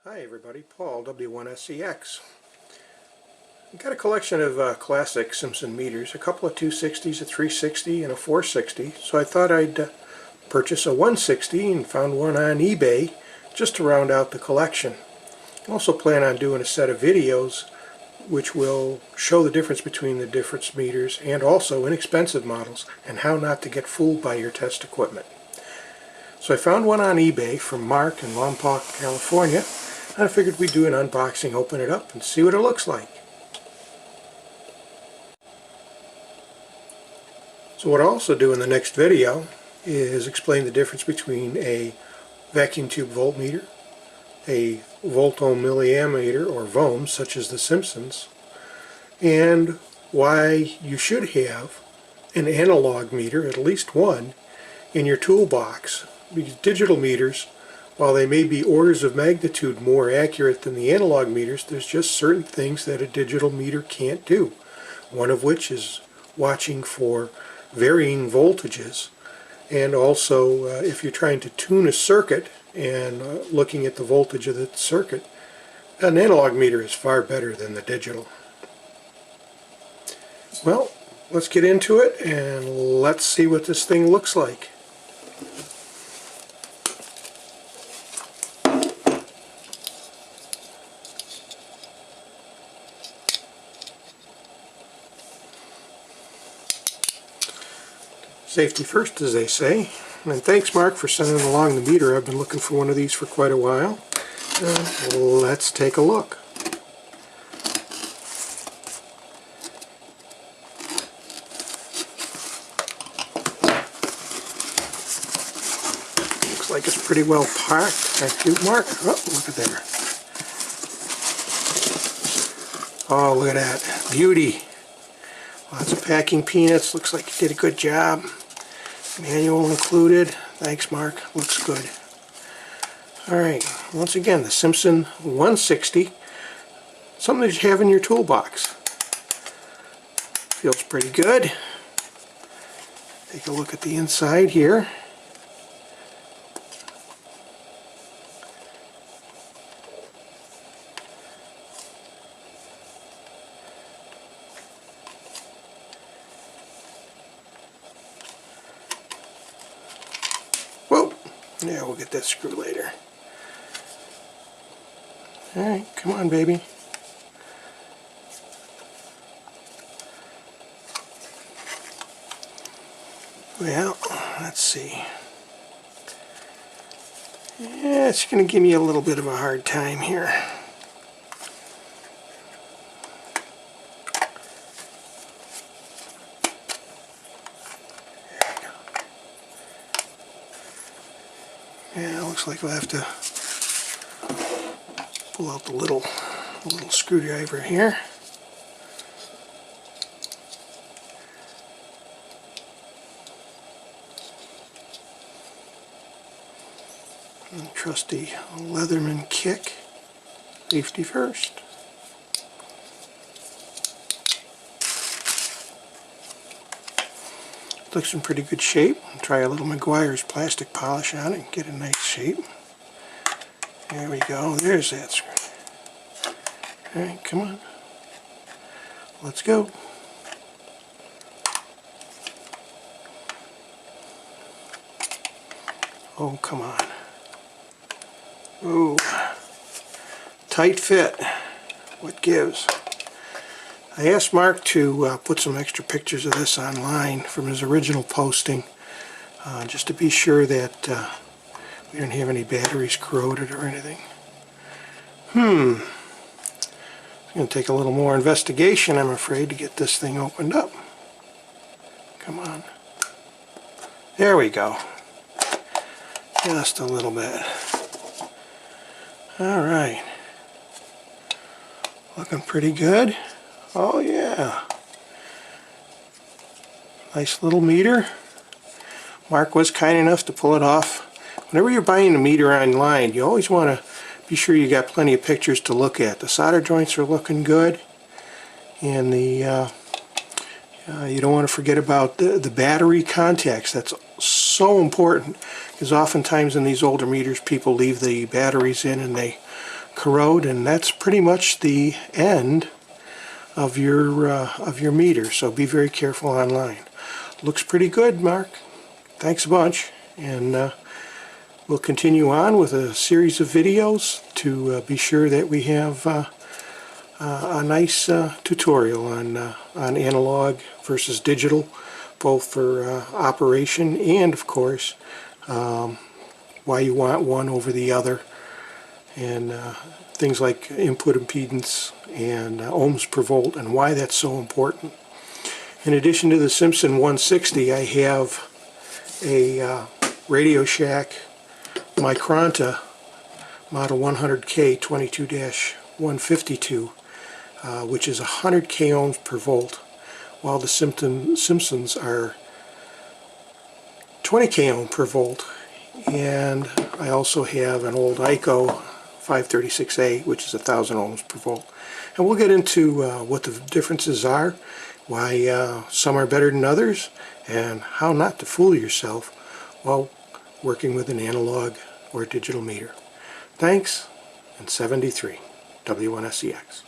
Hi everybody, Paul, W1SEX. I've got a collection of classic Simpson meters, a couple of 260s, a 360, and a 460, so I thought I'd purchase a 160 and found one on eBay just to round out the collection. I also plan on doing a set of videos which will show the difference between the different meters and also inexpensive models and how not to get fooled by your test equipment. So I found one on eBay from Mark in Lompoc, California. I figured we'd do an unboxing, open it up, and see what it looks like. So what I'll also do in the next video is explain the difference between a vacuum tube voltmeter, a volt-ohm milliammeter or VOHM such as the Simpsons, and why you should have an analog meter, at least one, in your toolbox. Because digital meters, while they may be orders of magnitude more accurate than the analog meters, there's just certain things that a digital meter can't do. One of which is watching for varying voltages, and also if you're trying to tune a circuit and looking at the voltage of the circuit, an analog meter is far better than the digital. Well, let's get into it and let's see what this thing looks like. Safety first, as they say. And thanks, Mark, for sending along the meter. I've been looking for one of these for quite a while. Let's take a look. Looks like it's pretty well packed. Thank you, Mark. Oh, look at there. Oh, look at that. Beauty. Lots of packing peanuts. Looks like you did a good job. Manual included. Thanks, Mark. Looks good. Alright, once again, the Simpson 160. Something that you have in your toolbox. Feels pretty good. Take a look at the inside here. Whoa! Yeah, we'll get that screw later. Alright, come on, baby. Well, let's see. Yeah, it's going to give me a little bit of a hard time here. Yeah, looks like we'll have to pull out the little screwdriver here. And trusty Leatherman kick. Safety first. Looks in pretty good shape. I'll try a little Meguiar's plastic polish on it and get a nice shape. There we go. There's that screw. Alright, come on. Let's go. Oh, come on. Ooh. Tight fit. What gives? I asked Mark to put some extra pictures of this online from his original posting, just to be sure that we didn't have any batteries corroded or anything. It's going to take a little more investigation, I'm afraid, to get this thing opened up. Come on. There we go. Just a little bit. Alright. Looking pretty good. Oh yeah. Nice little meter. Mark was kind enough to pull it off. Whenever you're buying a meter online, you always want to be sure you got plenty of pictures to look at. The solder joints are looking good, and the you don't want to forget about the battery contacts. That's so important, because oftentimes in these older meters people leave the batteries in and they corrode, and that's pretty much the end of your meter. So be very careful online. Looks pretty good, Mark. Thanks a bunch, and we'll continue on with a series of videos to be sure that we have a nice tutorial on analog versus digital, both for operation and, of course, why you want one over the other, and things like input impedance and ohms per volt, and why that's so important. In addition to the Simpson 160, I have a Radio Shack Micronta model 100K 22-152, which is 100K ohms per volt, while the Simpsons are 20K ohm per volt. And I also have an old ICO 536A, which is 1000 ohms per volt. And we'll get into what the differences are, why some are better than others, and how not to fool yourself while working with an analog or digital meter. Thanks, and 73, W1SEX.